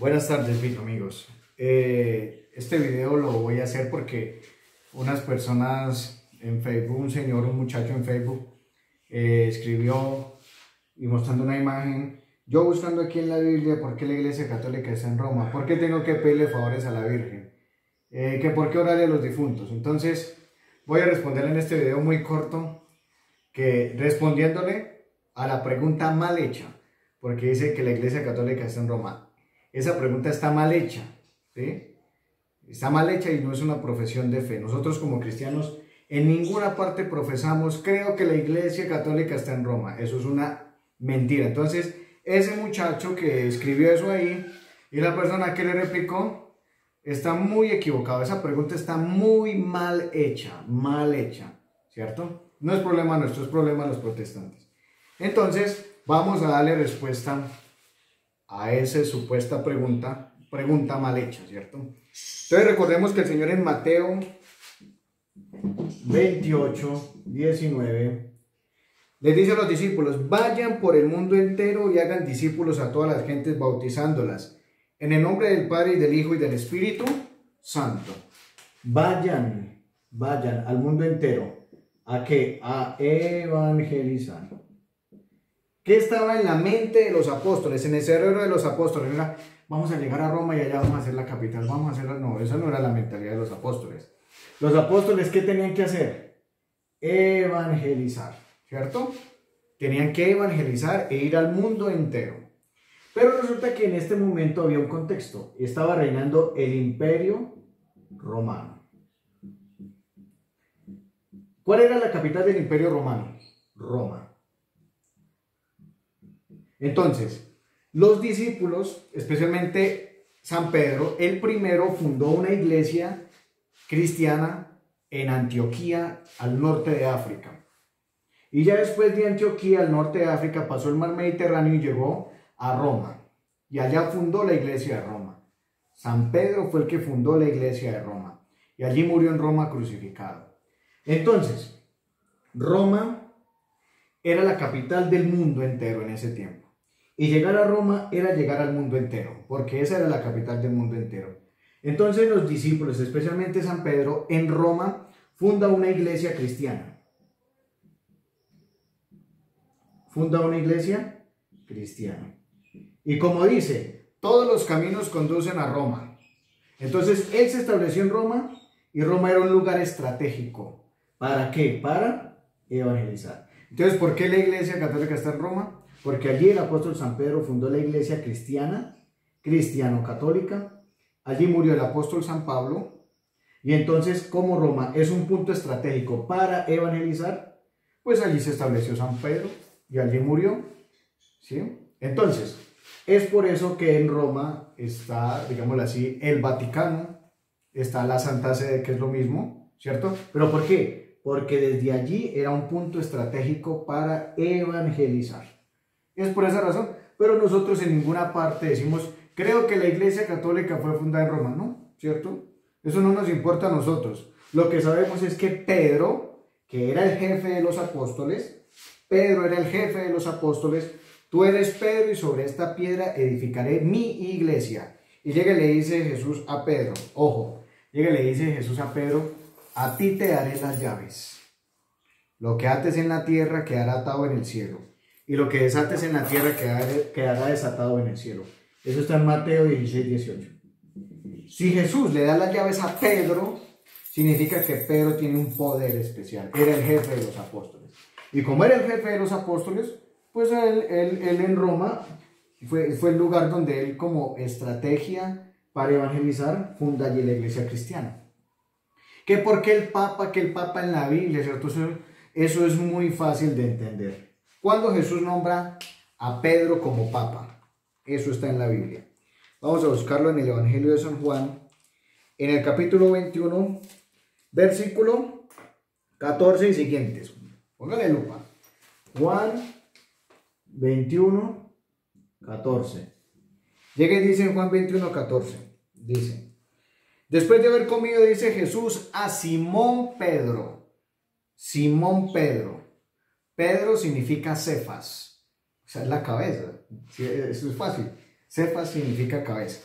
Buenas tardes, mis amigos. Este video lo voy a hacer porque unas personas en Facebook, un muchacho en Facebook, escribió y mostrando una imagen. Yo buscando aquí en la Biblia por qué la Iglesia Católica está en Roma, por qué tengo que pedirle favores a la Virgen, que por qué orarle a los difuntos. Entonces voy a responderle en este video muy corto, que respondiéndole a la pregunta mal hecha, porque dice que la Iglesia Católica está en Roma. Esa pregunta está mal hecha, ¿sí? Está mal hecha y no es una profesión de fe. Nosotros como cristianos en ninguna parte profesamos, creo que la Iglesia Católica está en Roma. Eso es una mentira. Entonces, ese muchacho que escribió eso ahí y la persona que le replicó está muy equivocado. Esa pregunta está muy mal hecha, ¿cierto? No es problema nuestro, es problema de los protestantes. Entonces, vamos a darle respuesta a esa supuesta pregunta mal hecha, ¿cierto? Entonces recordemos que el Señor en Mateo 28, 19, les dice a los discípulos: vayan por el mundo entero y hagan discípulos a todas las gentes, bautizándolas en el nombre del Padre y del Hijo y del Espíritu Santo. Vayan al mundo entero. ¿A qué? A evangelizar. ¿Qué estaba en la mente de los apóstoles, en el cerebro de los apóstoles? Era, vamos a llegar a Roma y allá vamos a hacer la capital, vamos a hacerla. No, esa no era la mentalidad de los apóstoles. Los apóstoles, ¿qué tenían que hacer? Evangelizar, ¿cierto? Tenían que evangelizar e ir al mundo entero. Pero resulta que en este momento había un contexto. Estaba reinando el Imperio Romano. ¿Cuál era la capital del Imperio Romano? Roma. Entonces, los discípulos, especialmente San Pedro, el primero fundó una iglesia cristiana en Antioquía, al norte de África. Y ya después de Antioquía, al norte de África, pasó el mar Mediterráneo y llegó a Roma. Y allá fundó la iglesia de Roma. San Pedro fue el que fundó la iglesia de Roma. Y allí murió en Roma crucificado. Entonces, Roma era la capital del mundo entero en ese tiempo. Y llegar a Roma era llegar al mundo entero, porque esa era la capital del mundo entero. Entonces los discípulos, especialmente San Pedro, en Roma funda una iglesia cristiana. Funda una iglesia cristiana. Y como dice, todos los caminos conducen a Roma. Entonces él se estableció en Roma y Roma era un lugar estratégico. ¿Para qué? Para evangelizar. Entonces, ¿por qué la iglesia católica está en Roma? Porque allí el apóstol San Pedro fundó la iglesia cristiana, cristiano-católica. Allí murió el apóstol San Pablo. Y entonces, como Roma es un punto estratégico para evangelizar, pues allí se estableció San Pedro y allí murió, ¿sí? Entonces, es por eso que en Roma está, digámoslo así, el Vaticano, está la Santa Sede, que es lo mismo, ¿cierto? ¿Pero por qué? Porque desde allí era un punto estratégico para evangelizar. Es por esa razón, pero nosotros en ninguna parte decimos, creo que la iglesia católica fue fundada en Roma, ¿no? ¿Cierto? Eso no nos importa a nosotros. Lo que sabemos es que Pedro, que era el jefe de los apóstoles, tú eres Pedro y sobre esta piedra edificaré mi iglesia. Y llega y le dice Jesús a Pedro, ojo, llega y le dice Jesús a Pedro, a ti te daré las llaves. Lo que ates en la tierra quedará atado en el cielo. Y lo que desates en la tierra quedará desatado en el cielo. Eso está en Mateo 16, 18. Si Jesús le da las llaves a Pedro, significa que Pedro tiene un poder especial. Era el jefe de los apóstoles. Y como era el jefe de los apóstoles, pues él en Roma fue el lugar donde él, como estrategia para evangelizar, funda allí la iglesia cristiana. ¿Que por qué el Papa? Que el Papa en la Biblia, ¿cierto? Eso es muy fácil de entender. Cuando Jesús nombra a Pedro como Papa, eso está en la Biblia. Vamos a buscarlo en el Evangelio de San Juan, en el capítulo 21, versículo 14 y siguientes. Póngale lupa. Juan 21, 14. Llega y dice en Juan 21, 14. Dice, después de haber comido, dice Jesús a Simón Pedro. Simón Pedro. Pedro significa Cefas, o sea, es la cabeza, eso es fácil. Cefas significa cabeza.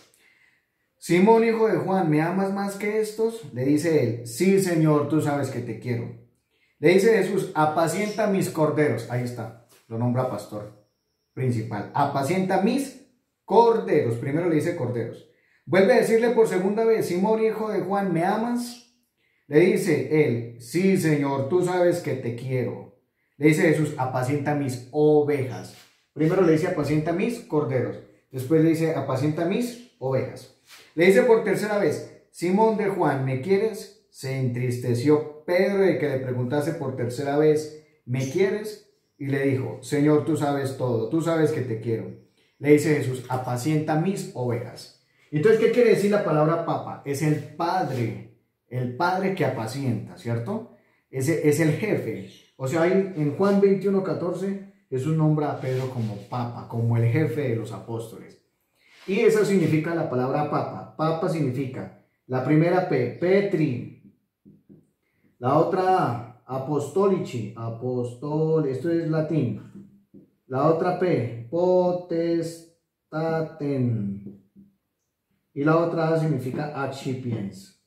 Simón, hijo de Juan, ¿me amas más que estos? Le dice él, sí, Señor, tú sabes que te quiero. Le dice Jesús, apacienta mis corderos. Ahí está, lo nombra pastor principal. Apacienta mis corderos. Primero le dice corderos. Vuelve a decirle por segunda vez, Simón, hijo de Juan, ¿me amas? Le dice él, sí, Señor, tú sabes que te quiero. Le dice Jesús, apacienta mis ovejas. Primero le dice, apacienta mis corderos. Después le dice, apacienta mis ovejas. Le dice por tercera vez, Simón de Juan, ¿me quieres? Se entristeció Pedro de que le preguntase por tercera vez, ¿me quieres? Y le dijo, Señor, tú sabes todo, tú sabes que te quiero. Le dice Jesús, apacienta mis ovejas. Entonces, ¿qué quiere decir la palabra papa? Es el padre que apacienta, ¿cierto? Ese es el jefe. O sea, en Juan 21:14, Jesús nombra a Pedro como papa, como el jefe de los apóstoles. Y eso significa la palabra papa. Papa significa la primera P, Petri. La otra apostolici, esto es latín. La otra P, potestaten. Y la otra A significa accipiens.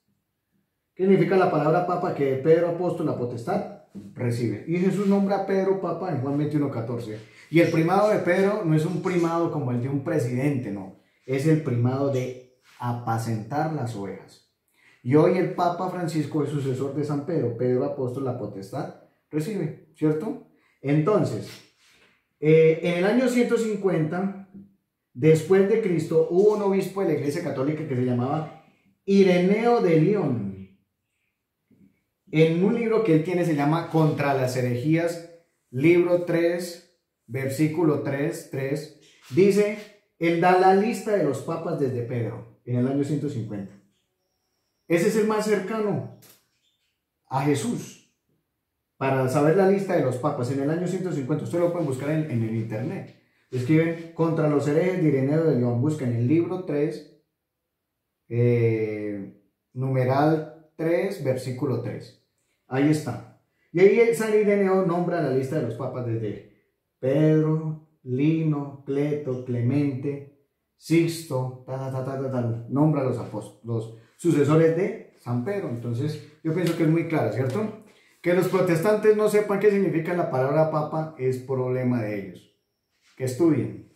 ¿Qué significa la palabra papa? Que Pedro apóstol, la potestad, recibe. Y Jesús nombra a Pedro papa en Juan 21:14. Y el primado de Pedro no es un primado como el de un presidente, no. Es el primado de apacentar las ovejas. Y hoy el Papa Francisco es sucesor de San Pedro. Pedro apóstol, la potestad, recibe, ¿cierto? Entonces, en el año 150, después de Cristo, hubo un obispo de la Iglesia Católica que se llamaba Ireneo de León. En un libro que él tiene se llama Contra las herejías, libro 3, versículo 3, dice, él da la lista de los papas desde Pedro, en el año 150. Ese es el más cercano a Jesús. Para saber la lista de los papas, en el año 150, ustedes lo pueden buscar en el internet. Escriben Contra los herejes de Ireneo de León, buscan el libro 3, numeral 3, versículo 3. Ahí está. Y ahí San Ireneo nombra la lista de los papas desde Pedro, Lino, Cleto, Clemente, Sixto, nombra a los apóstoles, los sucesores de San Pedro. Entonces, yo pienso que es muy claro, ¿cierto? Que los protestantes no sepan qué significa la palabra papa es problema de ellos. Que estudien.